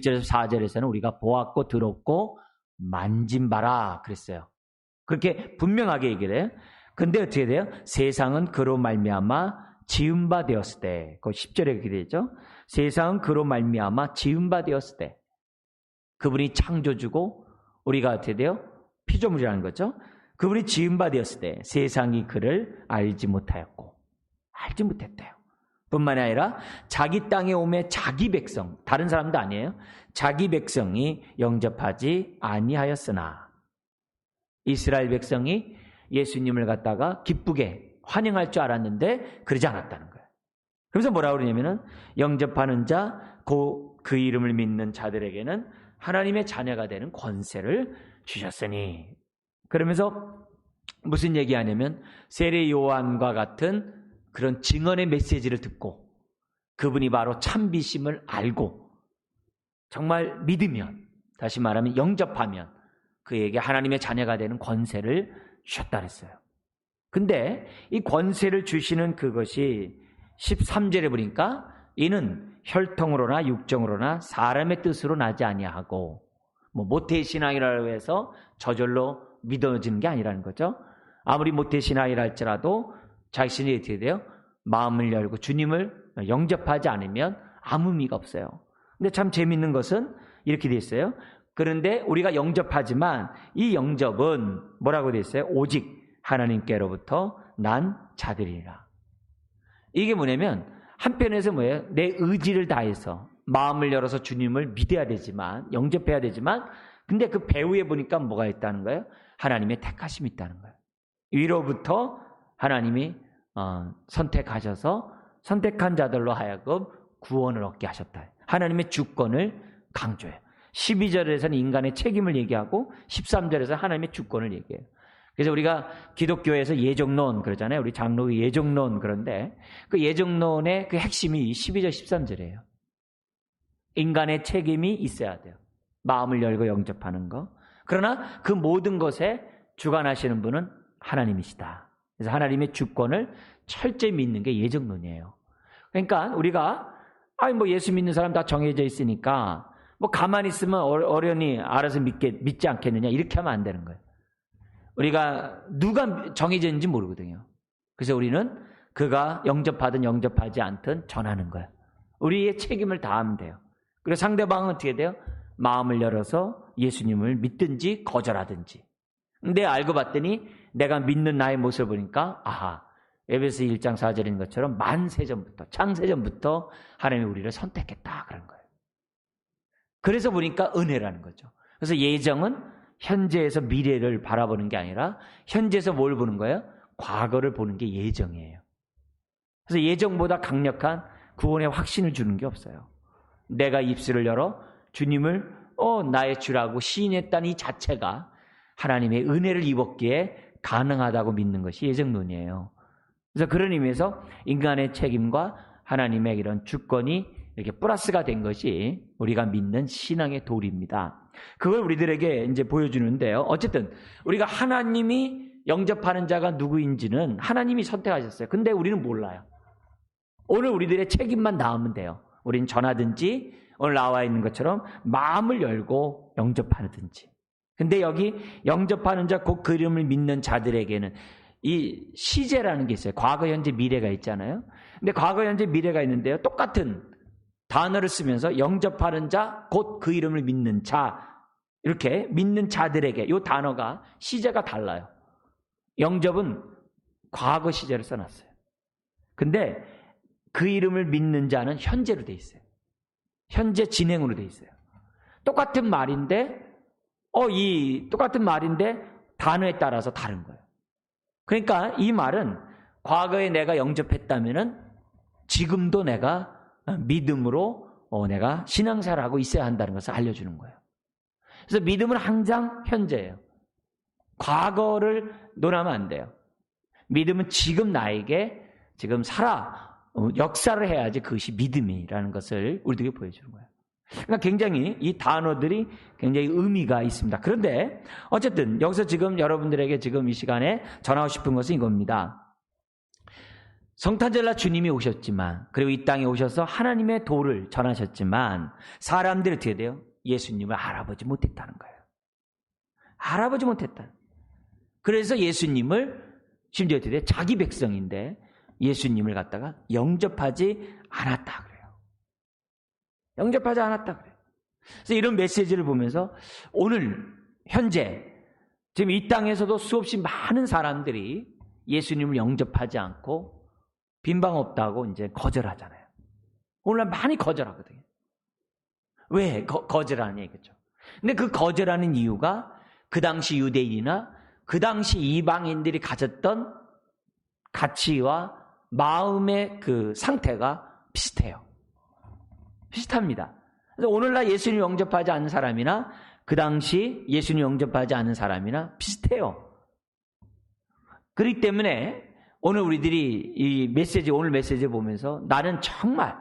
1절에서 4절에서는 우리가 보았고 들었고 만진 바라 그랬어요. 그렇게 분명하게 얘기를 해요. 근데 어떻게 돼요? 세상은 그로 말미암아 지은 바 되었을 때, 그 10절에 그렇게 되죠. 세상은 그로 말미암아 지은 바 되었을 때, 그분이 창조주고 우리가 어떻게 돼요? 피조물이라는 거죠. 그분이 지은 바 되었을 때 세상이 그를 알지 못하였고, 알지 못했대요. 뿐만 아니라 자기 땅에 오매 자기 백성, 다른 사람도 아니에요. 자기 백성이 영접하지 아니하였으나, 이스라엘 백성이 예수님을 갖다가 기쁘게 환영할 줄 알았는데 그러지 않았다는 거예요. 그래서 뭐라고 그러냐면은 영접하는 자, 그 이름을 믿는 자들에게는 하나님의 자녀가 되는 권세를 주셨으니, 그러면서 무슨 얘기하냐면 세례 요한과 같은 그런 증언의 메시지를 듣고 그분이 바로 참비심을 알고 정말 믿으면, 다시 말하면 영접하면 그에게 하나님의 자녀가 되는 권세를 주셨다 그랬어요. 근데 이 권세를 주시는 그것이 13절에 보니까 이는 혈통으로나 육정으로나 사람의 뜻으로 나지 아니하고, 모태신앙이라고 해서 저절로 믿어지는 게 아니라는 거죠. 아무리 모태신앙이라 할지라도 자신이 어떻게 돼요? 마음을 열고 주님을 영접하지 않으면 아무 의미가 없어요. 근데 참 재밌는 것은 이렇게 돼 있어요. 그런데 우리가 영접하지만 이 영접은 뭐라고 돼 있어요? 오직 하나님께로부터 난 자들이라. 이게 뭐냐면 한편에서 뭐예요? 내 의지를 다해서 마음을 열어서 주님을 믿어야 되지만, 영접해야 되지만, 근데 그 배후에 보니까 뭐가 있다는 거예요? 하나님의 택하심이 있다는 거예요. 위로부터 하나님이 선택하셔서 선택한 자들로 하여금 구원을 얻게 하셨다. 하나님의 주권을 강조해요. 12절에서는 인간의 책임을 얘기하고 13절에서 하나님의 주권을 얘기해요. 그래서 우리가 기독교에서 예정론 그러잖아요. 우리 장로의 예정론, 그런데 그 예정론의 그 핵심이 12절 13절이에요. 인간의 책임이 있어야 돼요. 마음을 열고 영접하는 거. 그러나 그 모든 것에 주관하시는 분은 하나님이시다. 그래서 하나님의 주권을 철저히 믿는 게 예정론이에요. 그러니까 우리가 예수 믿는 사람 다 정해져 있으니까 가만히 있으면 어련히 알아서 믿지 않겠느냐, 이렇게 하면 안 되는 거예요. 우리가 누가 정해져 있는지 모르거든요. 그래서 우리는 그가 영접하든 영접하지 않든 전하는 거예요. 우리의 책임을 다하면 돼요. 그리고 상대방은 어떻게 돼요? 마음을 열어서 예수님을 믿든지 거절하든지. 근데 알고 봤더니 내가 믿는 나의 모습을 보니까 에베소 1장 4절인 것처럼 만세전부터, 창세전부터 하나님이 우리를 선택했다, 그런 거예요. 그래서 보니까 은혜라는 거죠. 그래서 예정은 현재에서 미래를 바라보는 게 아니라 현재에서 뭘 보는 거예요? 과거를 보는 게 예정이에요. 그래서 예정보다 강력한 구원의 확신을 주는 게 없어요. 내가 입술을 열어 주님을 나의 주라고 시인했다는 이 자체가 하나님의 은혜를 입었기에 가능하다고 믿는 것이 예정론이에요. 그래서 그런 의미에서 인간의 책임과 하나님의 이런 주권이 이렇게 플러스가 된 것이 우리가 믿는 신앙의 도리입니다. 그걸 우리들에게 이제 보여주는데요. 어쨌든 우리가 하나님이 영접하는 자가 누구인지는 하나님이 선택하셨어요. 근데 우리는 몰라요. 오늘 우리들의 책임만 나오면 돼요. 우리는 전하든지 오늘 나와 있는 것처럼 마음을 열고 영접하든지. 근데 여기 영접하는 자, 곧 그 이름을 믿는 자들에게는 이 시제라는 게 있어요. 과거, 현재, 미래가 있잖아요. 근데 과거, 현재, 미래가 있는데요. 똑같은 단어를 쓰면서 영접하는 자, 곧 그 이름을 믿는 자, 이렇게 믿는 자들에게, 이 단어가 시제가 달라요. 영접은 과거 시제를 써놨어요. 근데 그 이름을 믿는 자는 현재로 돼 있어요. 현재 진행으로 돼 있어요. 똑같은 말인데 이 똑같은 말인데 단어에 따라서 다른 거예요. 그러니까 이 말은 과거에 내가 영접했다면은 지금도 내가 믿음으로 내가 신앙생활을 하고 있어야 한다는 것을 알려주는 거예요. 그래서 믿음은 항상 현재예요. 과거를 논하면 안 돼요. 믿음은 지금 나에게 지금 역사를 해야지 그것이 믿음이라는 것을 우리에게 보여주는 거예요. 그러니까 굉장히 이 단어들이 굉장히 의미가 있습니다. 그런데 어쨌든 여기서 지금 여러분들에게 지금 이 시간에 전하고 싶은 것은 이겁니다. 성탄절날 주님이 오셨지만, 그리고 이 땅에 오셔서 하나님의 도를 전하셨지만 사람들이 어떻게 돼요? 예수님을 알아보지 못했다는 거예요. 알아보지 못했다. 그래서 예수님을 심지어 어떻게 돼요? 자기 백성인데 예수님을 갖다가 영접하지 않았다 그래요. 영접하지 않았다 그래요. 그래서 이런 메시지를 보면서 오늘 현재 지금 이 땅에서도 수없이 많은 사람들이 예수님을 영접하지 않고 빈방 없다고 이제 거절하잖아요. 오늘날 많이 거절하거든요. 왜 거절하냐 이거죠. 근데 그 거절하는 이유가 그 당시 유대인이나 그 당시 이방인들이 가졌던 가치와 마음의 그 상태가 비슷해요. 비슷합니다. 그래서 오늘날 예수님 영접하지 않는 사람이나 그 당시 예수님 영접하지 않는 사람이나 비슷해요. 그렇기 때문에 오늘 우리들이 이 메시지, 오늘 메시지 보면서 나는 정말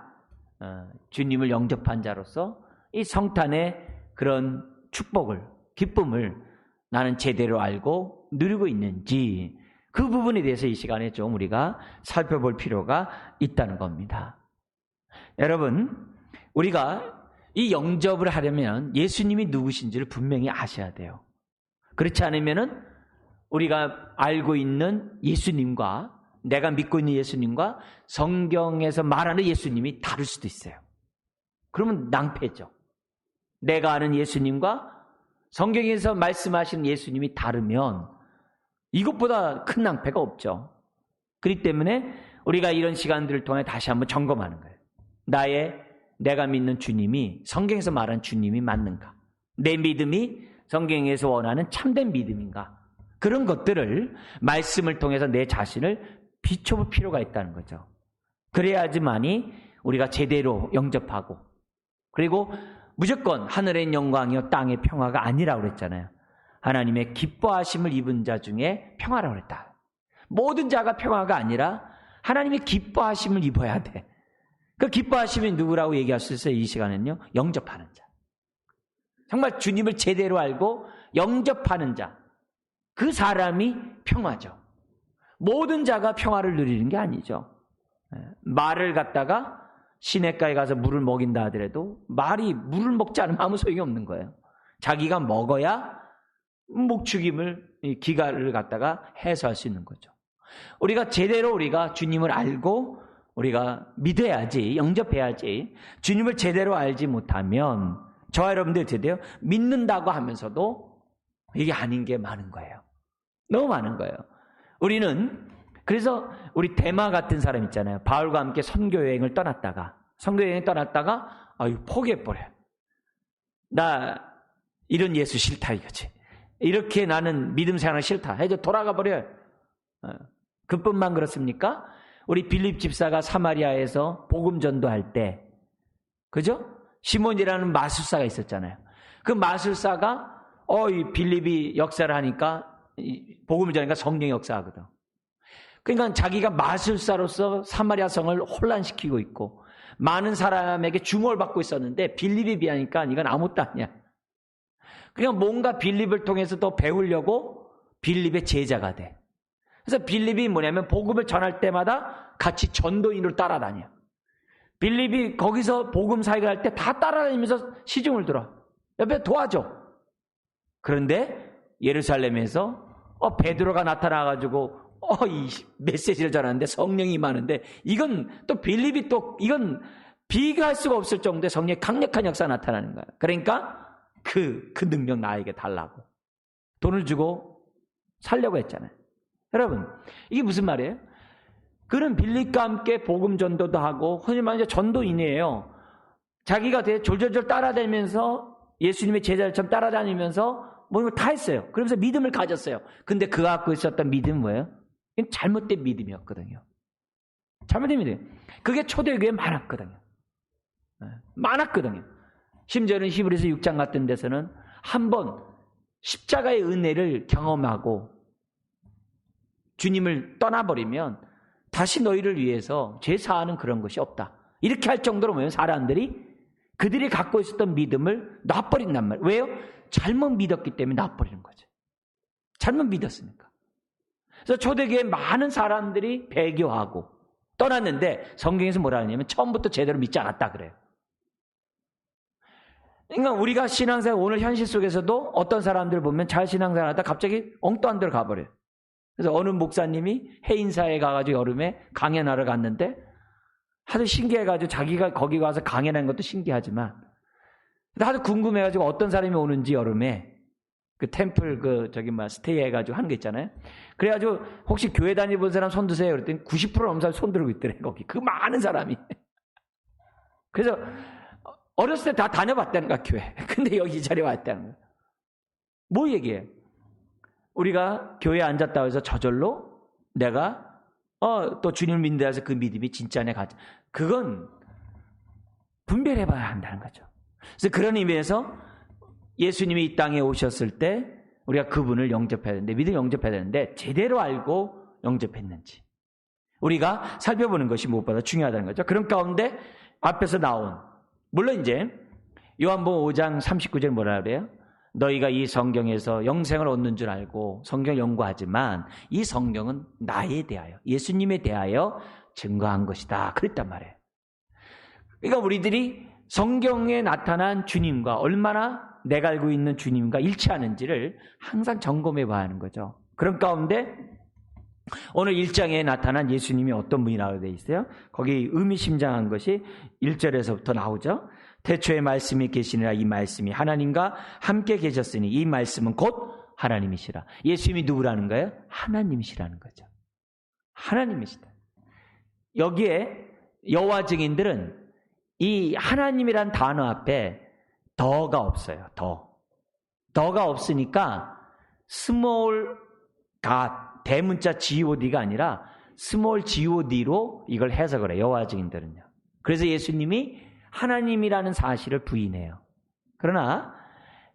주님을 영접한 자로서 이 성탄의 그런 축복을, 기쁨을 나는 제대로 알고 누리고 있는지 그 부분에 대해서 이 시간에 좀 우리가 살펴볼 필요가 있다는 겁니다. 여러분, 우리가 이 영접을 하려면 예수님이 누구신지를 분명히 아셔야 돼요. 그렇지 않으면은 우리가 알고 있는 예수님과 내가 믿고 있는 예수님과 성경에서 말하는 예수님이 다를 수도 있어요. 그러면 낭패죠. 내가 아는 예수님과 성경에서 말씀하시는 예수님이 다르면 이것보다 큰 낭패가 없죠. 그렇기 때문에 우리가 이런 시간들을 통해 다시 한번 점검하는 거예요. 내가 믿는 주님이 성경에서 말하는 주님이 맞는가? 내 믿음이 성경에서 원하는 참된 믿음인가? 그런 것들을 말씀을 통해서 내 자신을 비춰볼 필요가 있다는 거죠. 그래야지만이 우리가 제대로 영접하고, 그리고 무조건 하늘의 영광이요 땅의 평화가 아니라고 그랬잖아요. 하나님의 기뻐하심을 입은 자 중에 평화라고 그랬다. 모든 자가 평화가 아니라 하나님의 기뻐하심을 입어야 돼. 그 기뻐하심이 누구라고 얘기할 수 있어요? 이 시간에는요, 영접하는 자. 정말 주님을 제대로 알고 영접하는 자, 그 사람이 평화죠. 모든 자가 평화를 누리는 게 아니죠. 말을 갖다가 시냇가에 가서 물을 먹인다 하더라도 말이 물을 먹지 않으면 아무 소용이 없는 거예요. 자기가 먹어야 목축임을, 기가를 갖다가 해소할 수 있는 거죠. 우리가 제대로 우리가 주님을 알고 우리가 믿어야지, 영접해야지. 주님을 제대로 알지 못하면 저와 여러분들 어떻게 돼요? 믿는다고 하면서도 이게 아닌 게 많은 거예요. 너무 많은 거예요. 우리는 그래서 우리 데마 같은 사람 있잖아요. 바울과 함께 선교여행을 떠났다가 포기해버려요. 나 이런 예수 싫다 이거지. 이렇게 나는 믿음 생활 싫다 해서 돌아가 버려요. 그뿐만 그렇습니까? 우리 빌립 집사가 사마리아에서 복음 전도할 때, 그죠? 시몬이라는 마술사가 있었잖아요. 그 마술사가 이 빌립이 역사를 하니까 복음을 전하니까 성령이 역사하거든. 그러니까 자기가 마술사로서 사마리아 성을 혼란시키고 있고 많은 사람에게 주목을 받고 있었는데 빌립에 비하니까 이건 아무것도 아니야. 그냥 뭔가 빌립을 통해서 더 배우려고 빌립의 제자가 돼. 그래서 빌립이 뭐냐면 복음을 전할 때마다 같이 전도인으로 따라다녀. 빌립이 거기서 복음 사역을 할 때 다 따라다니면서 시중을 들어. 옆에 도와줘. 그런데 예루살렘에서 베드로가 나타나가지고 이 메시지를 전하는데 성령이 임하는데 이건 또 빌립이 또 이건 비교할 수가 없을 정도의 성령의 강력한 역사가 나타나는 거야. 그러니까 그 능력 나에게 달라고 돈을 주고 살려고 했잖아요. 여러분, 이게 무슨 말이에요? 그는 빌립과 함께 복음 전도도 하고 흔히 말해서 전도인이에요. 자기가 되게 졸졸졸 따라다니면서 예수님의 제자들처럼 따라다니면서 뭐 다 했어요. 그러면서 믿음을 가졌어요. 근데 그가 갖고 있었던 믿음은 뭐예요? 이건 잘못된 믿음이었거든요. 잘못된 믿음. 그게 초대교회에 많았거든요. 많았거든요. 심지어는 히브리서 6장 같은 데서는 한번 십자가의 은혜를 경험하고 주님을 떠나버리면 다시 너희를 위해서 제사하는 그런 것이 없다. 이렇게 할 정도로 뭐예요? 사람들이 그들이 갖고 있었던 믿음을 놔버린단 말이에요. 왜요? 잘못 믿었기 때문에 놔버리는 거죠. 잘못 믿었으니까. 그래서 초대교회에 많은 사람들이 배교하고 떠났는데 성경에서 뭐라 하냐면 처음부터 제대로 믿지 않았다 그래요. 그러니까 우리가 신앙생활 오늘 현실 속에서도 어떤 사람들 보면 잘 신앙생활 하다 갑자기 엉뚱한 데로 가버려요. 그래서 어느 목사님이 해인사에 가가지고 여름에 강연하러 갔는데 하도 신기해가지고 자기가 거기 가서 강연한 것도 신기하지만 하도 궁금해가지고 어떤 사람이 오는지 여름에 그 템플 스테이 해가지고 하는 거 있잖아요. 그래가지고 혹시 교회 다니본 사람 손 드세요. 그랬더니 90% 넘는 사람이 손 들고 있더래 거기. 그 많은 사람이. 그래서 어렸을 때 다 다녀봤다는 거야 교회. 근데 여기 이 자리에 왔다는 거야. 뭐 얘기해? 우리가 교회에 앉았다고 해서 저절로 내가 또 주님을 믿는다 해서 그 믿음이 진짜네 가자. 그건 분별해봐야 한다는 거죠. 그래서 그런 의미에서 예수님이 이 땅에 오셨을 때 우리가 그분을 영접해야 되는데 믿음 영접해야 되는데 제대로 알고 영접했는지 우리가 살펴보는 것이 무엇보다 중요하다는 거죠. 그런 가운데 앞에서 나온 물론 이제 요한복음 5장 39절 뭐라 그래요? 너희가 이 성경에서 영생을 얻는 줄 알고 성경 연구하지만 이 성경은 나에 대하여 예수님에 대하여 증거한 것이다. 그랬단 말이에요. 그러니까 우리들이 성경에 나타난 주님과 얼마나 내가 알고 있는 주님과 일치하는지를 항상 점검해 봐야 하는 거죠. 그런 가운데 오늘 1장에 나타난 예수님이 어떤 분이라고 되어 있어요? 거기 의미심장한 것이 1절에서부터 나오죠. 태초에 말씀이 계시니라 이 말씀이 하나님과 함께 계셨으니 이 말씀은 곧 하나님이시라. 예수님이 누구라는 거예요? 하나님이시라는 거죠. 하나님이시다. 여기에 여호와 증인들은 이 하나님이란 단어 앞에 더가 없어요. 더가 없으니까 스몰 갓 대문자 god가 아니라 스몰 god로 이걸 해석을 해요. 여호와 증인들은요. 그래서 예수님이 하나님이라는 사실을 부인해요. 그러나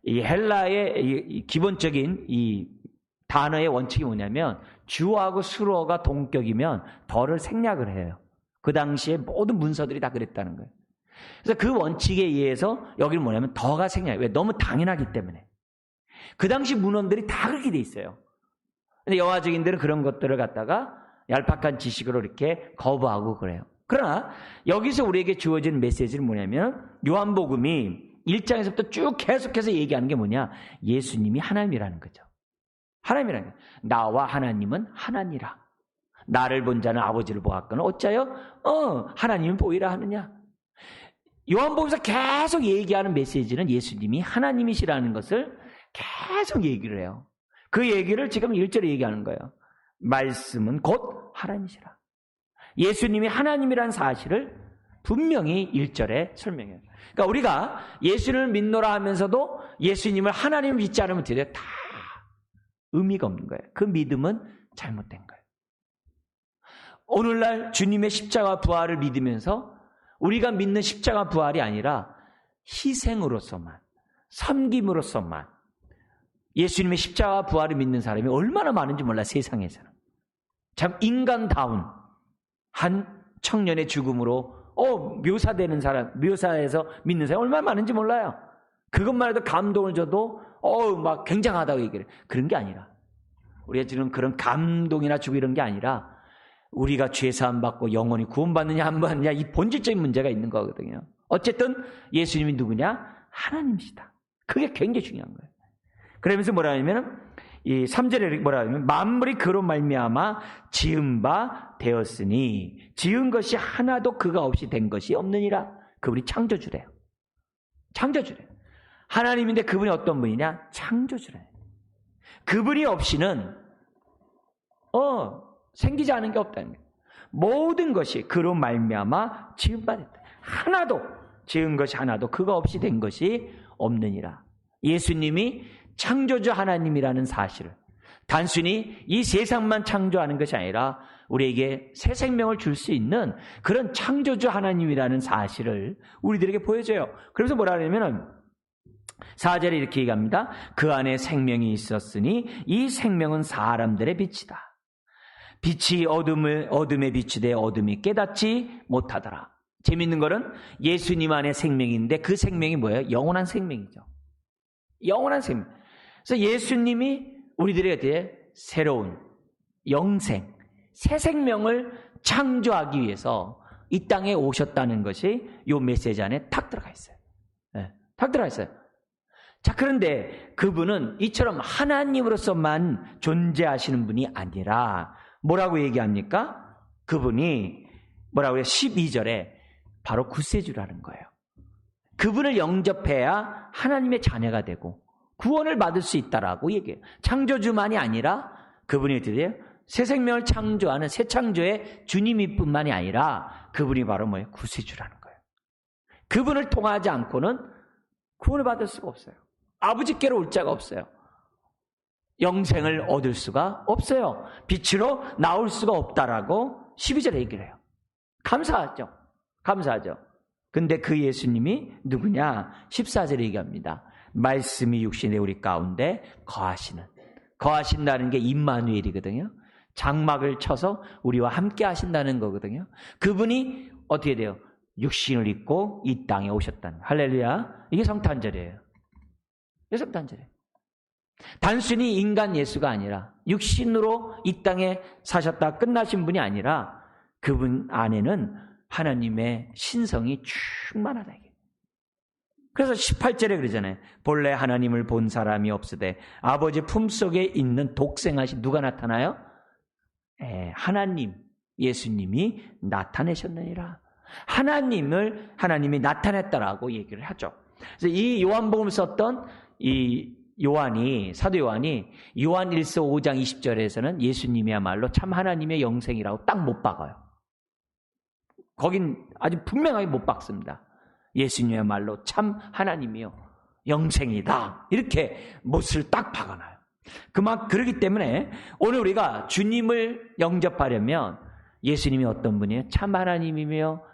이 헬라의 이 기본적인 이 단어의 원칙이 뭐냐면 주어하고 수어가 동격이면 더를 생략을 해요. 그 당시에 모든 문서들이 다 그랬다는 거예요. 그래서 그 원칙에 의해서 여기는 뭐냐면 더가 생략해요. 왜? 너무 당연하기 때문에. 그 당시 문헌들이 다 그렇게 돼 있어요. 근데 여호와 증인들은 그런 것들을 갖다가 얄팍한 지식으로 이렇게 거부하고 그래요. 그러나 여기서 우리에게 주어진 메시지는 뭐냐면 요한복음이 1장에서부터 쭉 계속해서 얘기하는 게 뭐냐? 예수님이 하나님이라는 거죠. 하나님이라는 거예요. 나와 하나님은 하나니라. 나를 본 자는 아버지를 보았거늘 어찌하여 하나님은 보이라 하느냐? 요한복음에서 계속 얘기하는 메시지는 예수님이 하나님이시라는 것을 계속 얘기를 해요. 그 얘기를 지금 1절에 얘기하는 거예요. 말씀은 곧 하나님이시라. 예수님이 하나님이라는 사실을 분명히 1절에 설명해요. 그러니까 우리가 예수를 믿노라 하면서도 예수님을 하나님을 믿지 않으면 어떻게 돼요? 다 의미가 없는 거예요. 그 믿음은 잘못된 거예요. 오늘날 주님의 십자가 부활을 믿으면서 우리가 믿는 십자가 부활이 아니라 희생으로서만, 섬김으로서만 예수님의 십자가 부활을 믿는 사람이 얼마나 많은지 몰라, 세상에서는. 참 인간다운 한 청년의 죽음으로 묘사되는 사람, 묘사해서 믿는 사람이 얼마나 많은지 몰라요. 그것만 해도 감동을 줘도 막 굉장하다고 얘기를 해요. 그런 게 아니라 우리가 지금 그런 감동이나 주고 이런 게 아니라 우리가 죄사함 받고 영원히 구원받느냐 안 받느냐 이 본질적인 문제가 있는 거거든요. 어쨌든 예수님이 누구냐? 하나님이시다. 그게 굉장히 중요한 거예요. 그러면서 뭐라 하냐면 이 3절에 뭐라 하냐면 만물이 그로 말미암아 지은 바 되었으니 지은 것이 하나도 그가 없이 된 것이 없느니라. 그분이 창조주래요. 창조주래요. 하나님인데 그분이 어떤 분이냐? 창조주래요. 그분이 없이는 생기지 않은 게 없다는 거예요. 모든 것이 그로 말미암아 지은 바 됐다. 하나도 지은 것이 하나도 그가 없이 된 것이 없느니라. 예수님이 창조주 하나님이라는 사실을 단순히 이 세상만 창조하는 것이 아니라 우리에게 새 생명을 줄 수 있는 그런 창조주 하나님이라는 사실을 우리들에게 보여줘요. 그래서 뭐라 하냐면은 4절에 이렇게 얘기합니다. 그 안에 생명이 있었으니 이 생명은 사람들의 빛이다. 빛이 어둠에 비추되 어둠이 깨닫지 못하더라. 재밌는 거는 예수님 안에 생명이 있는데 그 생명이 뭐예요? 영원한 생명이죠. 영원한 생명. 그래서 예수님이 우리들에게 새로운 영생, 새 생명을 창조하기 위해서 이 땅에 오셨다는 것이 이 메시지 안에 탁 들어가 있어요. 네, 탁 들어가 있어요. 자, 그런데 그분은 이처럼 하나님으로서만 존재하시는 분이 아니라 뭐라고 얘기합니까? 그분이 뭐라고 해요? 12절에 바로 구세주라는 거예요. 그분을 영접해야 하나님의 자녀가 되고 구원을 받을 수 있다라고 얘기해요. 창조주만이 아니라 그분이 어떻게 돼요? 새 생명을 창조하는 새 창조의 주님일 뿐만이 아니라 그분이 바로 뭐예요? 구세주라는 거예요. 그분을 통하지 않고는 구원을 받을 수가 없어요. 아버지께로 올 자가 없어요. 영생을 얻을 수가 없어요. 빛으로 나올 수가 없다라고 12절에 얘기를 해요. 감사하죠. 감사하죠. 근데 그 예수님이 누구냐? 14절에 얘기합니다. 말씀이 육신에 우리 가운데 거하신다는 게 임마누엘이거든요. 장막을 쳐서 우리와 함께 하신다는 거거든요. 그분이 어떻게 돼요? 육신을 입고 이 땅에 오셨다는, 할렐루야. 이게 성탄절이에요. 이게 성탄절이에요. 단순히 인간 예수가 아니라 육신으로 이 땅에 사셨다 끝나신 분이 아니라 그분 안에는 하나님의 신성이 충만하다. 그래서 18절에 그러잖아요. 본래 하나님을 본 사람이 없으되 아버지 품속에 있는 독생하신 누가 나타나요? 하나님, 예수님이 나타내셨느니라. 하나님이 나타냈다라고 얘기를 하죠. 그래서 이 요한복음 썼던 이 사도 요한이 요한 1서 5장 20절에서는 예수님이야말로 참 하나님의 영생이라고 딱 못 박아요. 거긴 아주 분명하게 못 박습니다. 예수님이야말로 참 하나님이요 영생이다. 이렇게 못을 딱 박아놔요. 그렇기 때문에 오늘 우리가 주님을 영접하려면 예수님이 어떤 분이에요? 참 하나님이며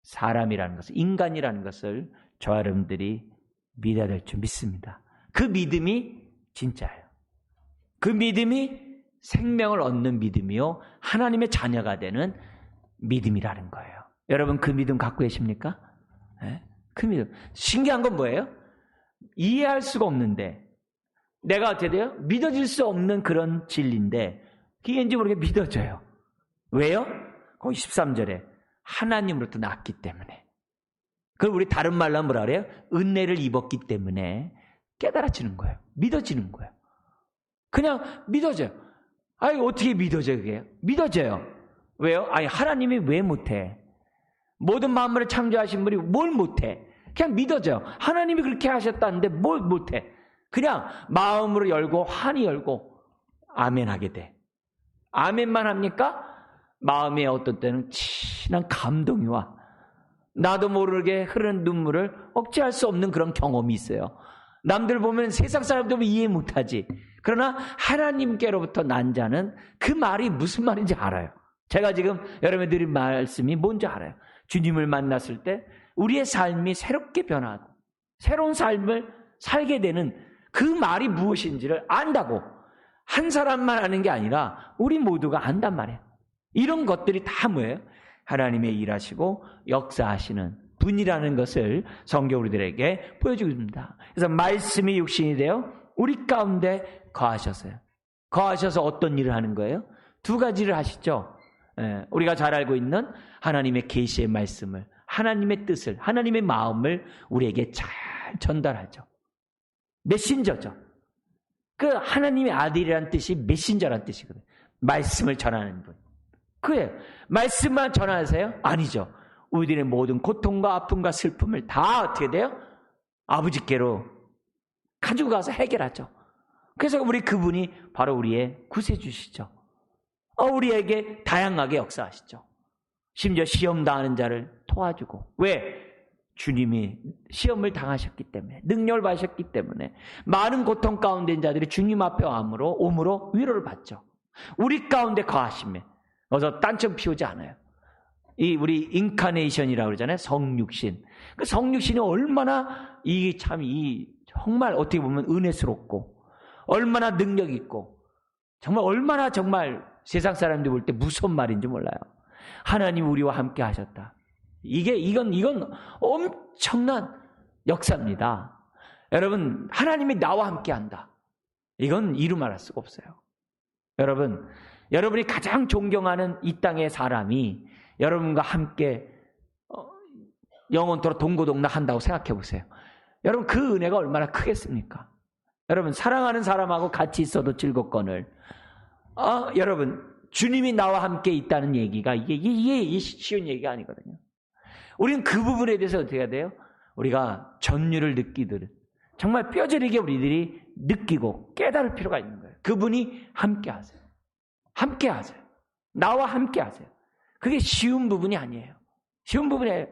사람이라는 것을, 인간이라는 것을 저와 여러분들이 믿어야 될 줄 믿습니다. 그 믿음이 진짜예요. 그 믿음이 생명을 얻는 믿음이요 하나님의 자녀가 되는 믿음이라는 거예요. 여러분 그 믿음 갖고 계십니까? 네? 그 믿음. 신기한 건 뭐예요? 이해할 수가 없는데 내가 어떻게 돼요? 믿어질 수 없는 그런 진리인데 그게 왠지 모르게 믿어져요. 왜요? 거기 13절에 하나님으로부터 났기 때문에. 그걸 우리 다른 말로 뭐라 그래요? 은혜를 입었기 때문에 깨달아지는 거예요. 믿어지는 거예요. 그냥 믿어져요. 아니 어떻게 믿어져요 그게? 믿어져요. 왜요? 아니 하나님이 왜 못해? 모든 만물을 창조하신 분이 뭘 못해? 그냥 믿어져요. 하나님이 그렇게 하셨다는데 뭘 못해? 그냥 마음으로 열고 환히 열고 아멘 하게 돼. 아멘만 합니까? 마음에 어떤 때는 진한 감동이 와. 나도 모르게 흐르는 눈물을 억제할 수 없는 그런 경험이 있어요. 남들 보면 세상 사람들 보면 이해 못하지. 그러나 하나님께로부터 난 자는 그 말이 무슨 말인지 알아요. 제가 지금 여러분들 드린 말씀이 뭔지 알아요. 주님을 만났을 때 우리의 삶이 새롭게 변하고 새로운 삶을 살게 되는 그 말이 무엇인지를 안다고. 한 사람만 아는 게 아니라 우리 모두가 안단 말이에요. 이런 것들이 다 뭐예요? 하나님의 일하시고 역사하시는 분이라는 것을 성경 우리들에게 보여주고 있습니다. 그래서 말씀이 육신이 되어 우리 가운데 거하셨어요. 거하셔서 어떤 일을 하는 거예요? 두 가지를 하시죠. 우리가 잘 알고 있는 하나님의 계시의 말씀을, 하나님의 뜻을, 하나님의 마음을 우리에게 잘 전달하죠. 메신저죠. 그 하나님의 아들이라는 뜻이 메신저라는 뜻이거든요. 말씀을 전하는 분. 그래요. 말씀만 전하세요? 아니죠. 우리들의 모든 고통과 아픔과 슬픔을 다 어떻게 돼요? 아버지께로 가지고 가서 해결하죠. 그래서 우리 그분이 바로 우리의 구세주시죠. 우리에게 다양하게 역사하시죠. 심지어 시험 당하는 자를 도와주고. 왜? 주님이 시험을 당하셨기 때문에, 능력을 받으셨기 때문에 많은 고통 가운데 있는 자들이 주님 앞에 오므로 위로를 받죠. 우리 가운데 거하시며. 그래서 딴청 피우지 않아요. 우리 인카네이션이라고 그러잖아요. 성육신. 그 성육신이 얼마나 정말 어떻게 보면 은혜스럽고 얼마나 능력 있고 정말 세상 사람들이 볼 때 무서운 말인지 몰라요. 하나님 우리와 함께 하셨다. 이건 엄청난 역사입니다. 여러분, 하나님이 나와 함께 한다. 이건 이루 말할 수가 없어요. 여러분, 여러분이 가장 존경하는 이 땅의 사람이 여러분과 함께 영원토록 동고동락한다고 생각해 보세요. 여러분 그 은혜가 얼마나 크겠습니까? 여러분 사랑하는 사람하고 같이 있어도 즐겁거늘 여러분 주님이 나와 함께 있다는 얘기가 이게 쉬운 얘기가 아니거든요. 우리는 그 부분에 대해서 어떻게 해야 돼요? 우리가 전율을 느끼듯 정말 뼈저리게 우리들이 느끼고 깨달을 필요가 있는 거예요. 그분이 함께 하세요. 함께 하세요. 나와 함께 하세요. 그게 쉬운 부분이 아니에요. 쉬운 부분이 아니에요.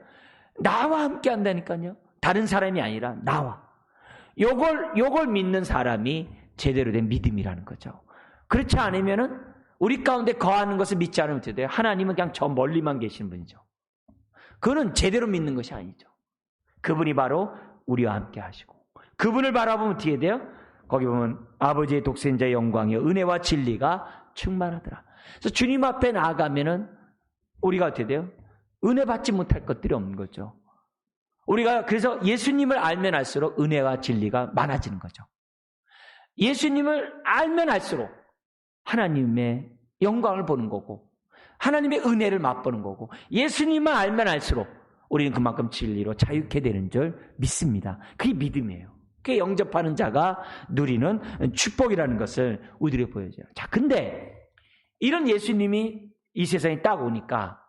나와 함께 한다니까요. 다른 사람이 아니라 나와. 요걸 믿는 사람이 제대로 된 믿음이라는 거죠. 그렇지 않으면은 우리 가운데 거하는 것을 믿지 않으면 어떻게 돼요? 하나님은 그냥 저 멀리만 계시는 분이죠. 그거는 제대로 믿는 것이 아니죠. 그분이 바로 우리와 함께 하시고 그분을 바라보면 어떻게 돼요? 거기 보면 아버지의 독생자의 영광이요 은혜와 진리가 충만하더라. 그래서 주님 앞에 나아가면은 우리가 어떻게 돼요? 은혜 받지 못할 것들이 없는 거죠. 우리가 그래서 예수님을 알면 알수록 은혜와 진리가 많아지는 거죠. 예수님을 알면 알수록 하나님의 영광을 보는 거고 하나님의 은혜를 맛보는 거고 예수님만 알면 알수록 우리는 그만큼 진리로 자유케 되는 줄 믿습니다. 그게 믿음이에요. 그게 영접하는 자가 누리는 축복이라는 것을 우리들이 보여줘요. 자, 근데 이런 예수님이 이 세상에 딱 오니까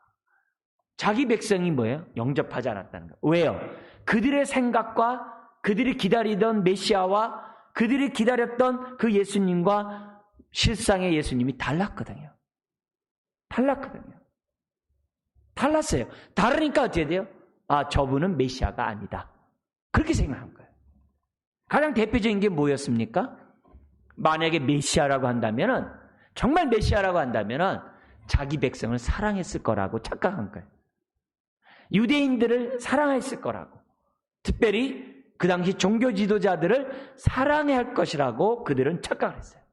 자기 백성이 뭐예요? 영접하지 않았다는 거예요. 왜요? 그들의 생각과 그들이 기다리던 메시아와 그들이 기다렸던 그 예수님과 실상의 예수님이 달랐거든요. 달랐어요. 다르니까 어떻게 돼요? 저분은 메시아가 아니다. 그렇게 생각한 거예요. 가장 대표적인 게 뭐였습니까? 만약에 메시아라고 한다면은, 정말 메시아라고 한다면은 자기 백성을 사랑했을 거라고 착각한 거예요. 유대인들을 사랑했을 거라고. 특별히 그 당시 종교 지도자들을 사랑해야 할 것이라고 그들은 착각을 했어요.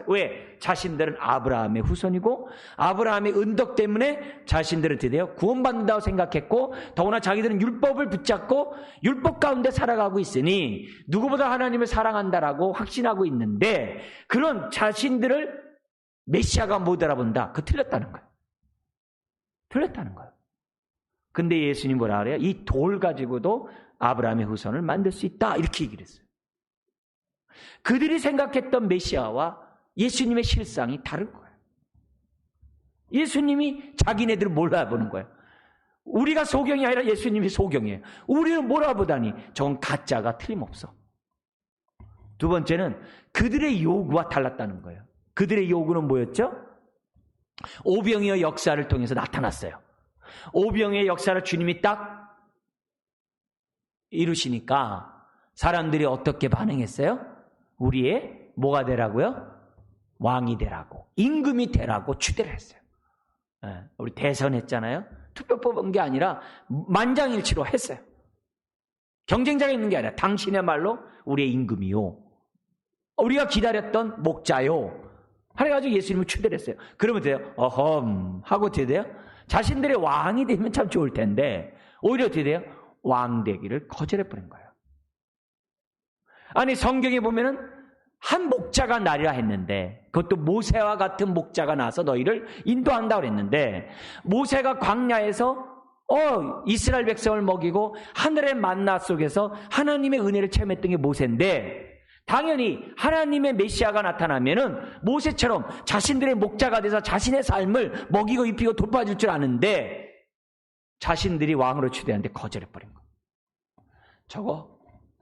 왜? 자신들은 아브라함의 후손이고 아브라함의 은덕 때문에 자신들은 드디어 구원받는다고 생각했고 더구나 자기들은 율법을 붙잡고 율법 가운데 살아가고 있으니 누구보다 하나님을 사랑한다라고 확신하고 있는데 그런 자신들을 메시아가 못 알아본다. 틀렸다는 거예요. 근데 예수님 뭐라 그래요? 이 돌 가지고도 아브라함의 후손을 만들 수 있다. 이렇게 얘기를 했어요. 그들이 생각했던 메시아와 예수님의 실상이 다른 거예요. 예수님이 자기네들을 몰라보는 거예요. 우리가 소경이 아니라 예수님이 소경이에요. 우리는 몰아보다니 저건 가짜가 틀림없어. 두 번째는 그들의 요구와 달랐다는 거예요. 그들의 요구는 뭐였죠? 오병이어 역사를 통해서 나타났어요. 오병이어 역사를 주님이 딱 이루시니까 사람들이 어떻게 반응했어요? 우리의 뭐가 되라고요? 왕이 되라고, 임금이 되라고 추대를 했어요. 우리 대선했잖아요. 투표 뽑은 게 아니라 만장일치로 했어요. 경쟁자가 있는 게 아니라 당신의 말로 우리의 임금이요, 우리가 기다렸던 목자요 그래가지고 예수님을 추대를 했어요. 그러면 돼요? 어험 하고 어떻게 돼요? 자신들의 왕이 되면 참 좋을 텐데 오히려 어떻게 돼요? 왕 되기를 거절해버린 거예요. 아니 성경에 보면은 한 목자가 나리라 했는데 그것도 모세와 같은 목자가 나서 너희를 인도한다고 했는데 모세가 광야에서 이스라엘 백성을 먹이고 하늘의 만나 속에서 하나님의 은혜를 체험했던 게 모세인데 당연히 하나님의 메시아가 나타나면은 모세처럼 자신들의 목자가 돼서 자신의 삶을 먹이고 입히고 돌봐줄 줄 아는데 자신들이 왕으로 추대하는데 거절해버린 거예요. 저거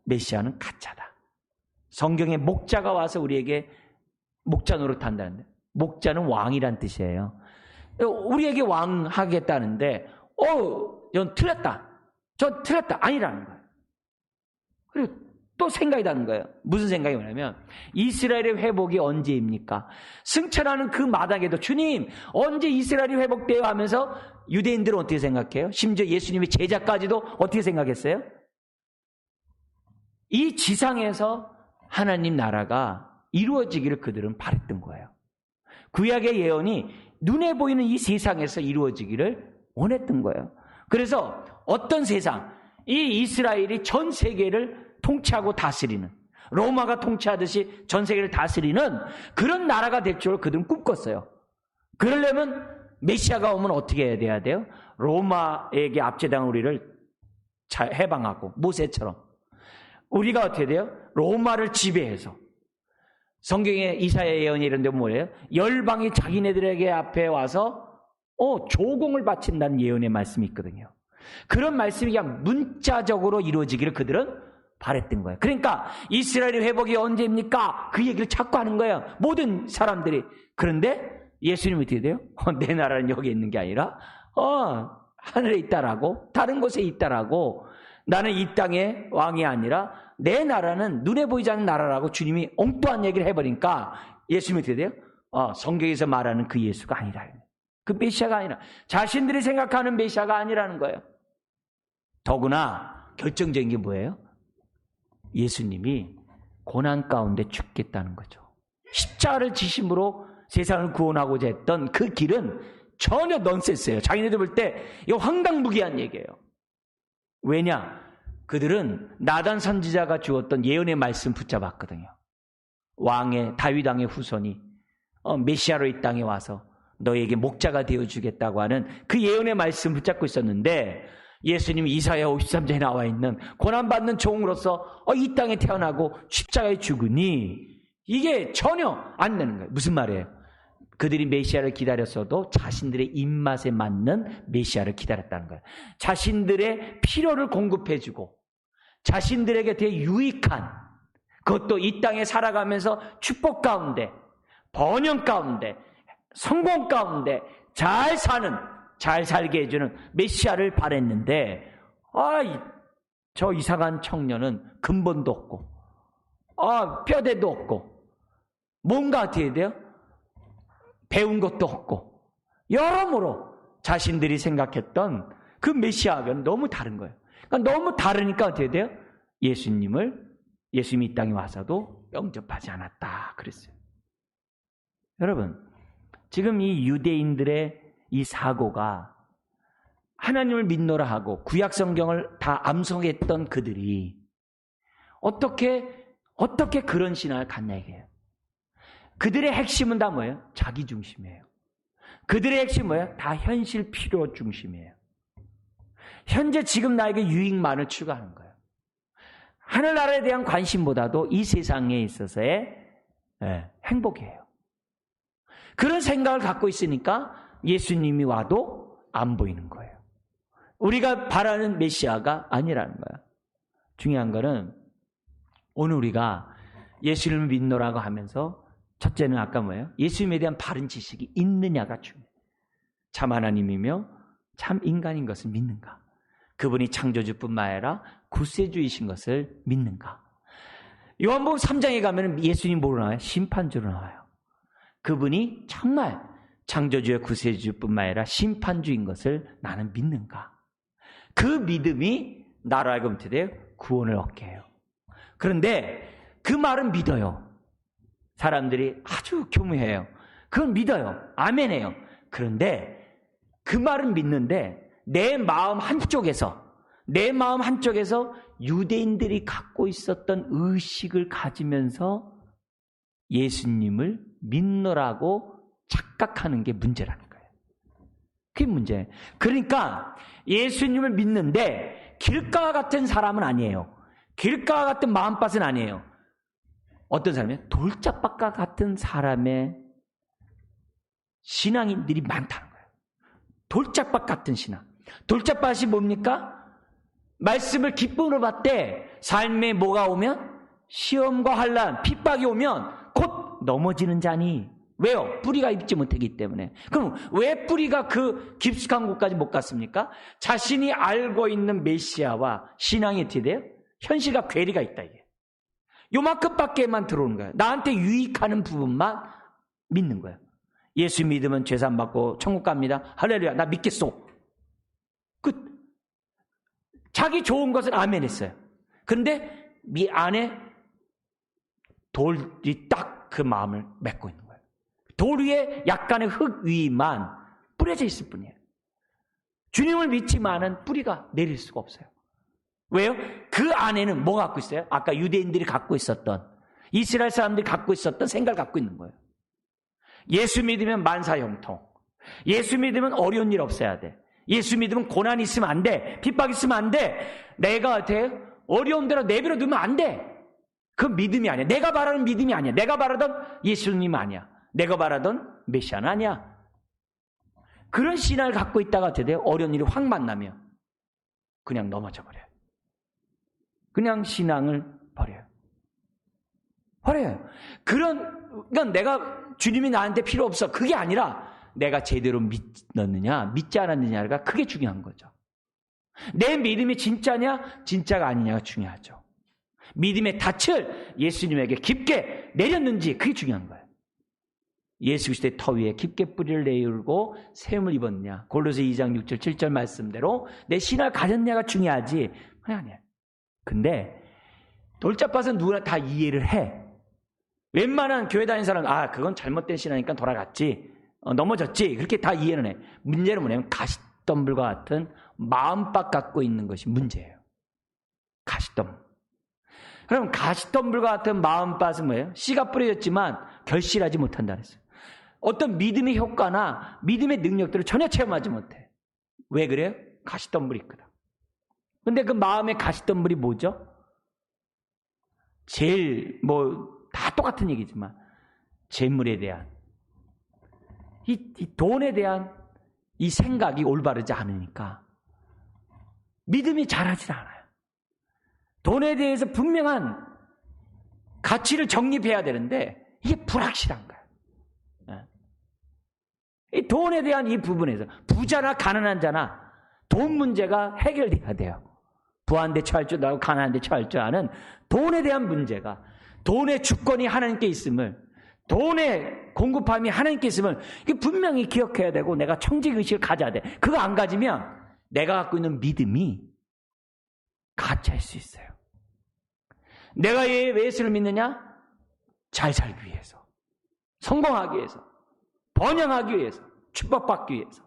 메시아는 가짜다. 성경에 목자가 와서 우리에게 목자 노릇한다는데 목자는 왕이란 뜻이에요. 우리에게 왕 하겠다는데 전 틀렸다. 저 틀렸다. 아니라는 거예요. 그리고 또 생각이 나는 거예요. 무슨 생각이 뭐냐면 이스라엘의 회복이 언제입니까? 승천하는 그 마당에도 주님 언제 이스라엘이 회복돼요 하면서 유대인들은 어떻게 생각해요? 심지어 예수님의 제자까지도 어떻게 생각했어요? 이 지상에서 하나님 나라가 이루어지기를 그들은 바랬던 거예요. 구약의 예언이 눈에 보이는 이 세상에서 이루어지기를 원했던 거예요. 그래서 어떤 세상, 이 이스라엘이 전 세계를 통치하고 다스리는 로마가 통치하듯이 전 세계를 다스리는 그런 나라가 될 줄 그들은 꿈꿨어요. 그러려면 메시아가 오면 어떻게 해야 돼요? 로마에게 압제당한 우리를 해방하고 모세처럼 우리가 어떻게 돼요? 로마를 지배해서 성경에 이사야 예언이 이런 데 뭐예요? 열방이 자기네들에게 앞에 와서 조공을 바친다는 예언의 말씀이 있거든요. 그런 말씀이 그냥 문자적으로 이루어지기를 그들은 바랬던 거예요. 그러니까 이스라엘의 회복이 언제입니까? 그 얘기를 자꾸 하는 거예요. 모든 사람들이. 그런데 예수님이 어떻게 돼요? 내 나라는 여기 있는 게 아니라 하늘에 있다라고, 다른 곳에 있다라고, 나는 이 땅의 왕이 아니라 내 나라는 눈에 보이지 않는 나라라고 주님이 엉뚱한 얘기를 해버리니까 예수님이 어떻게 돼요? 성경에서 말하는 그 예수가 아니라, 그 메시아가 아니라, 자신들이 생각하는 메시아가 아니라는 거예요. 더구나 결정적인 게 뭐예요? 예수님이 고난 가운데 죽겠다는 거죠. 십자가를 지심으로 세상을 구원하고자 했던 그 길은 전혀 넌센스예요. 자기네들 볼 때 이거 황당무계한 얘기예요. 왜냐? 그들은 나단 선지자가 주었던 예언의 말씀 붙잡았거든요. 왕의 다윗 왕의 후손이 메시아로 이 땅에 와서 너에게 목자가 되어주겠다고 하는 그 예언의 말씀 붙잡고 있었는데, 예수님이 이사야 53장에 나와 있는 고난받는 종으로서 이 땅에 태어나고 십자가에 죽으니 이게 전혀 안 되는 거예요. 무슨 말이에요? 그들이 메시아를 기다렸어도 자신들의 입맛에 맞는 메시아를 기다렸다는 거예요. 자신들의 필요를 공급해주고 자신들에게 되게 유익한, 그것도 이 땅에 살아가면서 축복 가운데, 번영 가운데, 성공 가운데 잘 살게 해주는 메시아를 바랬는데, 저 이상한 청년은 근본도 없고 뼈대도 없고 뭔가 어떻게 돼요? 배운 것도 없고, 여러모로 자신들이 생각했던 그 메시아하고는 너무 다른 거예요. 그러니까 너무 다르니까 어떻게 돼요? 예수님이 이 땅에 와서도 영접하지 않았다 그랬어요. 여러분, 지금 이 유대인들의 이 사고가 하나님을 믿노라 하고 구약 성경을 다 암송했던 그들이 어떻게 그런 신앙을 갖냐 이게요. 그들의 핵심은 다 뭐예요? 자기 중심이에요. 그들의 핵심은 뭐예요? 다 현실 필요 중심이에요. 현재 지금 나에게 유익만을 추구하는 거예요. 하늘나라에 대한 관심보다도 이 세상에 있어서의 행복이에요. 그런 생각을 갖고 있으니까 예수님이 와도 안 보이는 거예요. 우리가 바라는 메시아가 아니라는 거예요. 중요한 거는 오늘 우리가 예수님을 믿노라고 하면서 첫째는 아까 뭐예요? 예수님에 대한 바른 지식이 있느냐가 중요해요. 참 하나님이며 참 인간인 것을 믿는가? 그분이 창조주뿐만 아니라 구세주이신 것을 믿는가? 요한복음 3장에 가면 예수님 뭐로 나와요? 심판주로 나와요. 그분이 정말 창조주의 구세주뿐만 아니라 심판주인 것을 나는 믿는가? 그 믿음이 나로 하여금 어떻게 돼요? 구원을 얻게 해요. 그런데 그 말은 믿어요. 사람들이 아주 교묘해요. 그건 믿어요. 아멘해요. 그런데 그 말은 믿는데 내 마음 한쪽에서 유대인들이 갖고 있었던 의식을 가지면서 예수님을 믿노라고 착각하는 게 문제라는 거예요. 그게 문제예요. 그러니까 예수님을 믿는데 길가와 같은 사람은 아니에요. 길가와 같은 마음밭은 아니에요. 어떤 사람이에요? 돌짝밭과 같은 사람의 신앙인들이 많다는 거예요. 돌짝밭 같은 신앙. 돌짝밭이 뭡니까? 말씀을 기쁨으로 받되 삶에 뭐가 오면? 시험과 환난, 핍박이 오면 곧 넘어지는 자니. 왜요? 뿌리가 있지 못하기 때문에. 그럼 왜 뿌리가 그 깊숙한 곳까지 못 갔습니까? 자신이 알고 있는 메시아와 신앙이 어떻게 돼요? 현실과 괴리가 있다 이게. 요만큼밖에만 들어오는 거예요. 나한테 유익하는 부분만 믿는 거예요. 예수 믿으면 죄산 받고 천국 갑니다. 할렐루야, 나 믿겠소. 끝. 자기 좋은 것은 아멘 했어요. 그런데 이 안에 돌이 딱 그 마음을 맺고 있는 거예요. 돌 위에 약간의 흙 위만 뿌려져 있을 뿐이에요. 주님을 믿지만은 뿌리가 내릴 수가 없어요. 왜요? 그 안에는 뭐 갖고 있어요? 아까 유대인들이 갖고 있었던, 이스라엘 사람들이 갖고 있었던 생각을 갖고 있는 거예요. 예수 믿으면 만사형통. 예수 믿으면 어려운 일 없어야 돼. 예수 믿으면 고난이 있으면 안 돼. 핍박 있으면 안 돼. 내가 어려운 대로 내버려 두면 안 돼. 그 믿음이 아니야. 내가 바라는 믿음이 아니야. 내가 바라던 예수님 아니야. 내가 바라던 메시아는 아니야. 그런 신앙을 갖고 있다가 어려운 일이 확 만나면 그냥 넘어져 버려요. 그냥 신앙을 버려요. 그러니까 내가 주님이 나한테 필요 없어. 그게 아니라 내가 제대로 믿느냐, 믿지 않았느냐가 그게 중요한 거죠. 내 믿음이 진짜냐, 진짜가 아니냐가 중요하죠. 믿음의 닻을 예수님에게 깊게 내렸는지 그게 중요한 거예요. 예수 그리스도의 터 위에 깊게 뿌리를 내리고 세움을 입었냐. 골로새 2장 6절 7절 말씀대로 내 신앙을 가졌냐가 중요하지. 그게 아니에요. 근데 돌잡아서 누구나 다 이해를 해. 웬만한 교회 다니는 사람은 그건 잘못된 신앙이니까 돌아갔지. 넘어졌지. 그렇게 다 이해는 해. 문제는 뭐냐면 가시덤불과 같은 마음밭 갖고 있는 것이 문제예요. 가시덤불. 그럼 가시덤불과 같은 마음밭은 뭐예요? 씨가 뿌려졌지만 결실하지 못한다 그랬어요. 어떤 믿음의 효과나 믿음의 능력들을 전혀 체험하지 못해. 왜 그래요? 가시덤불이 있거든. 근데 그 마음의 가시덤불이 뭐죠? 제일 다 똑같은 얘기지만 재물에 대한 이 돈에 대한 이 생각이 올바르지 않으니까 믿음이 자라지 않아요. 돈에 대해서 분명한 가치를 정립해야 되는데 이게 불확실한 거예요. 이 돈에 대한 이 부분에서 부자나 가난한 자나 돈 문제가 해결돼야 돼요. 부한테 처할 줄 알고 가난한테 처할 줄 아는 돈에 대한 문제가, 돈의 주권이 하나님께 있음을, 돈의 공급함이 하나님께 있음을 이게 분명히 기억해야 되고 내가 청지의식을 가져야 돼. 그거 안 가지면 내가 갖고 있는 믿음이 가짜일 수 있어요. 내가 왜 예수를 믿느냐? 잘 살기 위해서, 성공하기 위해서, 번영하기 위해서, 축복받기 위해서.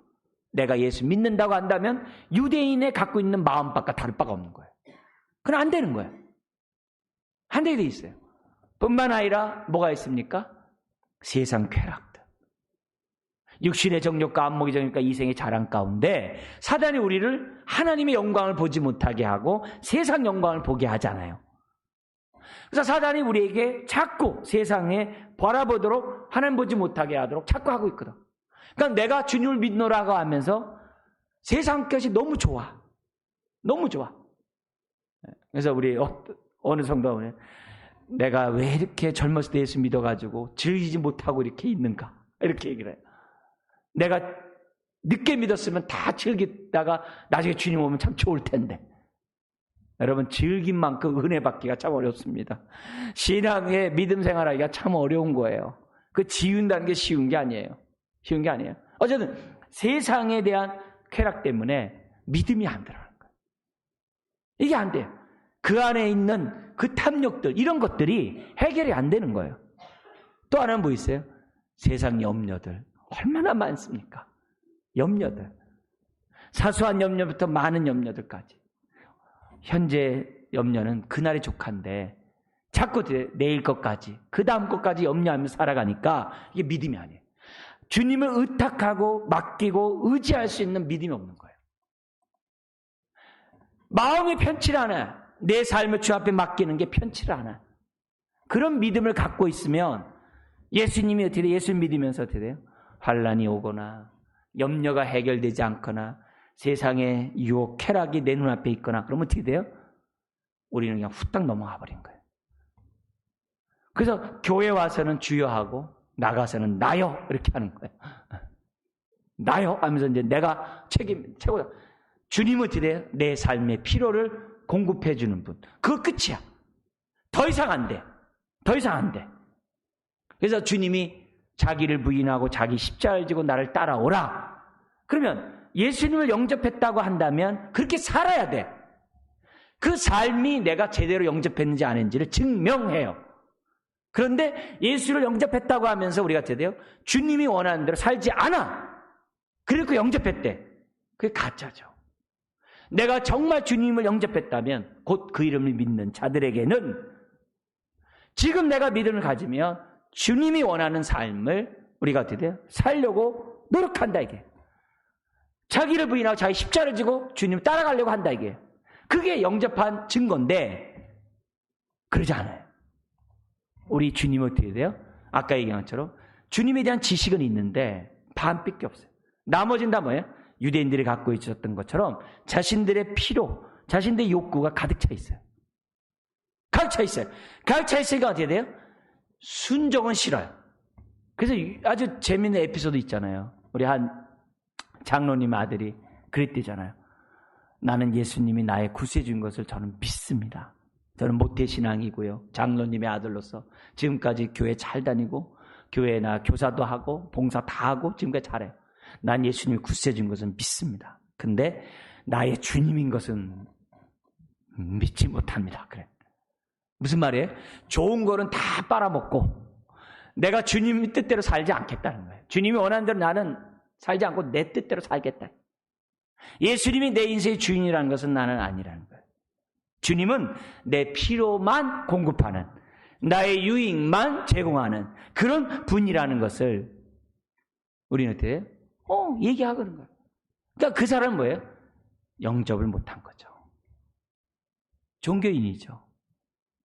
내가 예수 믿는다고 한다면 유대인의 갖고 있는 마음밖에 다를 바가 없는 거예요. 그건 안 되는 거예요. 안 되게 돼 있어요. 뿐만 아니라 뭐가 있습니까? 세상 쾌락들. 육신의 정욕과 안목의 정욕과 이생의 자랑 가운데 사단이 우리를 하나님의 영광을 보지 못하게 하고 세상 영광을 보게 하잖아요. 그래서 사단이 우리에게 자꾸 세상에 바라보도록 하나님 보지 못하게 하도록 자꾸 하고 있거든. 그러니까 내가 주님을 믿노라고 하면서 세상 것이 너무 좋아. 너무 좋아. 그래서 우리 어느 성도는 내가 왜 이렇게 젊었을 때 예수 믿어가지고 즐기지 못하고 이렇게 있는가 이렇게 얘기를 해요. 내가 늦게 믿었으면 다 즐기다가 나중에 주님 오면 참 좋을 텐데. 여러분 즐긴 만큼 은혜 받기가 참 어렵습니다. 신앙의 믿음 생활하기가 참 어려운 거예요. 그 지운다는 게 쉬운 게 아니에요. 쉬운 게 아니에요. 어쨌든 세상에 대한 쾌락 때문에 믿음이 안 들어가는 거예요. 이게 안 돼요. 그 안에 있는 그 탐욕들 이런 것들이 해결이 안 되는 거예요. 또 하나는 뭐 있어요? 세상 염려들 얼마나 많습니까? 염려들. 사소한 염려부터 많은 염려들까지. 현재 염려는 그날의 족한데 자꾸 내일 것까지 그 다음 것까지 염려하면서 살아가니까 이게 믿음이 아니에요. 주님을 의탁하고 맡기고 의지할 수 있는 믿음이 없는 거예요. 마음이 편치 않아. 내 삶을 주 앞에 맡기는 게 편치 않아. 그런 믿음을 갖고 있으면 예수님이 어떻게 돼요? 예수 믿으면서 어떻게 돼요? 환난이 오거나 염려가 해결되지 않거나 세상의 유혹, 쾌락이 내 눈앞에 있거나 그러면 어떻게 돼요? 우리는 그냥 후딱 넘어가 버린 거예요. 그래서 교회 와서는 주여 하고 나가서는 나요 이렇게 하는 거예요. 나요 하면서 이제 내가 최고다. 주님은 어떻게 돼요? 내 삶의 필요를 공급해 주는 분. 그거 끝이야. 더 이상 안 돼. 더 이상 안 돼. 그래서 주님이 자기를 부인하고 자기 십자가를 지고 나를 따라오라. 그러면 예수님을 영접했다고 한다면 그렇게 살아야 돼. 그 삶이 내가 제대로 영접했는지 안 했는지를 증명해요. 그런데 예수를 영접했다고 하면서 우리가 어떻게 돼요? 주님이 원하는 대로 살지 않아. 그리고 영접했대. 그게 가짜죠. 내가 정말 주님을 영접했다면 곧 그 이름을 믿는 자들에게는 지금 내가 믿음을 가지면 주님이 원하는 삶을 우리가 어떻게 돼요? 살려고 노력한다 이게. 자기를 부인하고 자기 십자를 지고 주님 따라가려고 한다 이게. 그게 영접한 증거인데 그러지 않아요. 우리 주님은 어떻게 돼요? 아까 얘기한 것처럼 주님에 대한 지식은 있는데 반밖에 없어요. 나머지는 다 뭐예요? 유대인들이 갖고 있었던 것처럼 자신들의 피로, 자신들의 욕구가 가득 차 있어요. 가득 차 있어요. 가득 차 있으니까 어떻게 돼요? 순종은 싫어요. 그래서 아주 재밌는 에피소드 있잖아요. 우리 한 장로님 아들이 그랬대잖아요. 나는 예수님이 나의 구세주인 것을 저는 믿습니다. 저는 모태신앙이고요. 장로님의 아들로서 지금까지 교회 잘 다니고 교회나 교사도 하고 봉사 다 하고 지금까지 잘해요. 난 예수님이 구세주인 것은 믿습니다. 근데 나의 주님인 것은 믿지 못합니다. 그래. 무슨 말이에요? 좋은 거는 다 빨아먹고 내가 주님 뜻대로 살지 않겠다는 거예요. 주님이 원하는 대로 나는 살지 않고 내 뜻대로 살겠다. 예수님이 내 인생의 주인이라는 것은 나는 아니라는 거예요. 주님은 내 필요만 공급하는, 나의 유익만 제공하는 그런 분이라는 것을 우리는 어떻게 해요? 얘기하는 거예요. 그러니까 그 사람은 뭐예요? 영접을 못한 거죠. 종교인이죠.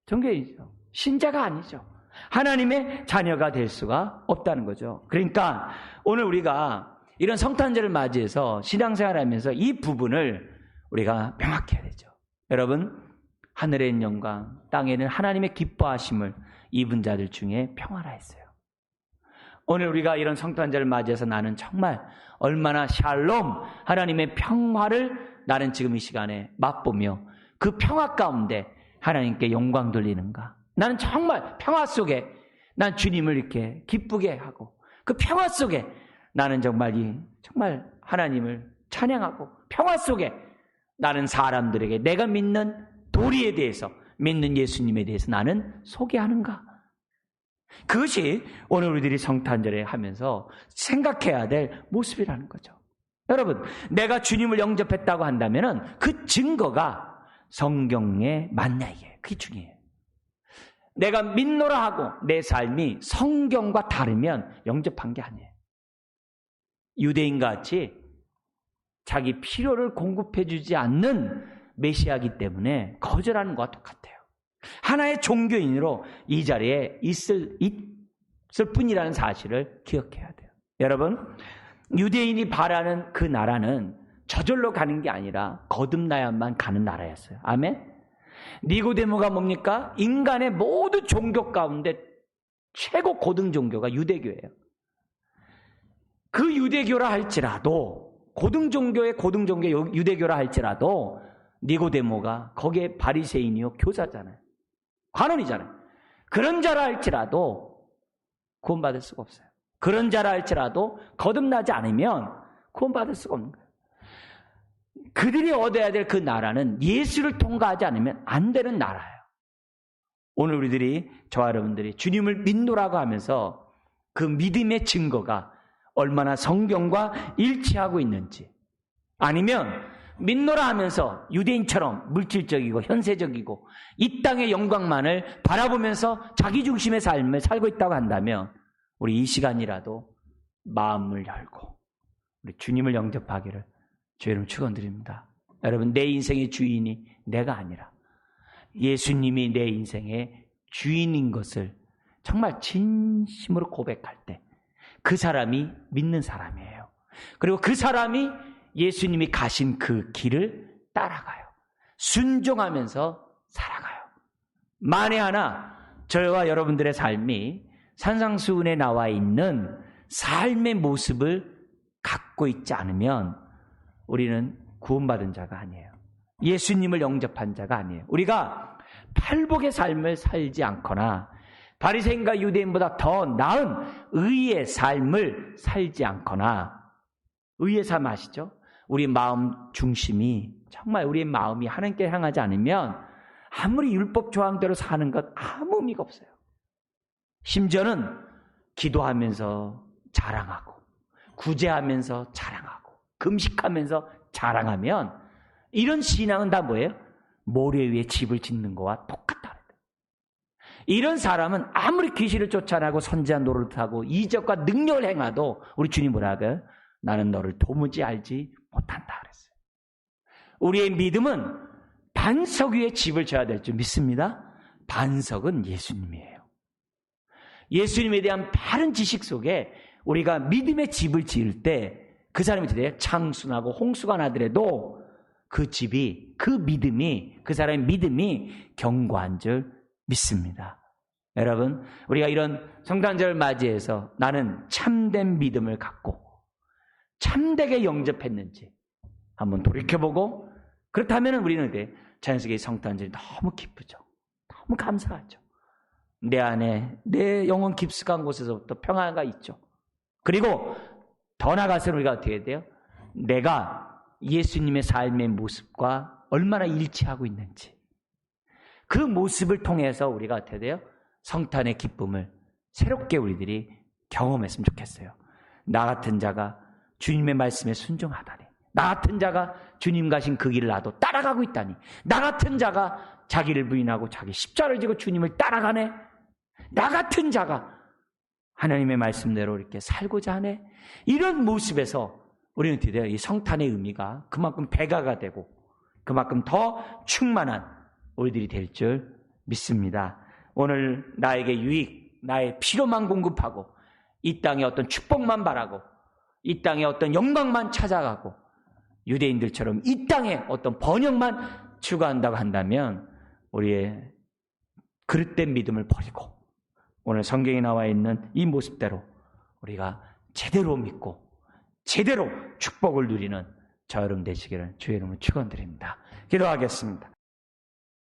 종교인이죠. 신자가 아니죠. 하나님의 자녀가 될 수가 없다는 거죠. 그러니까 오늘 우리가 이런 성탄절을 맞이해서 신앙생활하면서 이 부분을 우리가 명확히 해야 되죠. 여러분, 하늘에 있는 영광, 땅에는 하나님의 기뻐하심을 입은 자들 중에 평화라 했어요. 오늘 우리가 이런 성탄절을 맞이해서 나는 정말 얼마나 샬롬, 하나님의 평화를 나는 지금 이 시간에 맛보며 그 평화 가운데 하나님께 영광 돌리는가. 나는 정말 평화 속에 난 주님을 이렇게 기쁘게 하고 그 평화 속에 나는 정말 하나님을 찬양하고 평화 속에 나는 사람들에게 내가 믿는 도리에 대해서 믿는 예수님에 대해서 나는 소개하는가. 그것이 오늘 우리들이 성탄절에 하면서 생각해야 될 모습이라는 거죠. 여러분, 내가 주님을 영접했다고 한다면 그 증거가 성경에 맞냐 이게. 그게 중요해요. 내가 믿노라 하고 내 삶이 성경과 다르면 영접한 게 아니에요. 유대인같이 자기 필요를 공급해주지 않는 메시아이기 때문에 거절하는 것과 똑같아요. 하나의 종교인으로 이 자리에 있을 뿐이라는 사실을 기억해야 돼요. 여러분, 유대인이 바라는 그 나라는 저절로 가는 게 아니라 거듭나야만 가는 나라였어요. 아멘? 니고데모가 뭡니까? 인간의 모든 종교 가운데 최고 고등 종교가 유대교예요. 그 유대교라 할지라도 고등 종교의 고등 종교 유대교라 할지라도 니고데모가 거기에 바리새인이요 교사잖아요. 관원이잖아요. 그런 자라 할지라도 구원받을 수가 없어요. 그런 자라 할지라도 거듭나지 않으면 구원받을 수가 없는 거예요. 그들이 얻어야 될 그 나라는 예수를 통과하지 않으면 안 되는 나라예요. 오늘 우리들이, 저와 여러분들이 주님을 믿노라고 하면서 그 믿음의 증거가 얼마나 성경과 일치하고 있는지, 아니면 믿노라 하면서 유대인처럼 물질적이고 현세적이고 이 땅의 영광만을 바라보면서 자기 중심의 삶을 살고 있다고 한다면 우리 이 시간이라도 마음을 열고 우리 주님을 영접하기를 주의 이름으로 축원드립니다. 여러분, 내 인생의 주인이 내가 아니라 예수님이 내 인생의 주인인 것을 정말 진심으로 고백할 때 그 사람이 믿는 사람이에요. 그리고 그 사람이 예수님이 가신 그 길을 따라가요. 순종하면서 살아가요. 만에 하나 저와 여러분들의 삶이 산상수훈에 나와 있는 삶의 모습을 갖고 있지 않으면 우리는 구원받은 자가 아니에요. 예수님을 영접한 자가 아니에요. 우리가 팔복의 삶을 살지 않거나 바리새인과 유대인보다 더 나은 의의 삶을 살지 않거나, 의의 삶 아시죠? 우리 마음 중심이, 정말 우리의 마음이 하나님께 향하지 않으면 아무리 율법 조항대로 사는 것 아무 의미가 없어요. 심지어는 기도하면서 자랑하고 구제하면서 자랑하고 금식하면서 자랑하면 이런 신앙은 다 뭐예요? 모래 위에 집을 짓는 거와 똑같다. 이런 사람은 아무리 귀신을 쫓아내고 선지한 노릇하고 이적과 능력을 행하도 우리 주님 뭐라고요? 나는 너를 도무지 알지 못한다 그랬어요. 우리의 믿음은 반석 위에 집을 져야 될 줄 믿습니다. 반석은 예수님이에요. 예수님에 대한 바른 지식 속에 우리가 믿음의 집을 지을 때 그 사람이 어떻게 창순하고 홍수가 나더라도 그 집이, 그 믿음이, 그 사람의 믿음이 견고한 줄 믿습니다. 여러분, 우리가 이런 성탄절을 맞이해서 나는 참된 믿음을 갖고 참되게 영접했는지 한번 돌이켜보고, 그렇다면 우리는 자연스럽게 성탄절이 너무 기쁘죠. 너무 감사하죠. 내 안에 내 영혼 깊숙한 곳에서부터 평화가 있죠. 그리고 더 나아가서는 우리가 어떻게 해야 돼요? 내가 예수님의 삶의 모습과 얼마나 일치하고 있는지, 그 모습을 통해서 우리가 어떻게 돼요? 성탄의 기쁨을 새롭게 우리들이 경험했으면 좋겠어요. 나 같은 자가 주님의 말씀에 순종하다니, 나 같은 자가 주님 가신 그 길을 나도 따라가고 있다니, 나 같은 자가 자기를 부인하고 자기 십자가를 지고 주님을 따라가네, 나 같은 자가 하나님의 말씀대로 이렇게 살고자 하네. 이런 모습에서 우리는 드디어 이 성탄의 의미가 그만큼 배가가 되고 그만큼 더 충만한 우리들이 될 줄 믿습니다. 오늘 나에게 유익, 나의 필요만 공급하고 이 땅에 어떤 축복만 바라고 이 땅에 어떤 영광만 찾아가고 유대인들처럼 이 땅에 어떤 번영만 추구한다고 한다면 우리의 그릇된 믿음을 버리고 오늘 성경에 나와 있는 이 모습대로 우리가 제대로 믿고 제대로 축복을 누리는 저 여러분 되시기를 주의 이름으로 축원드립니다. 기도하겠습니다.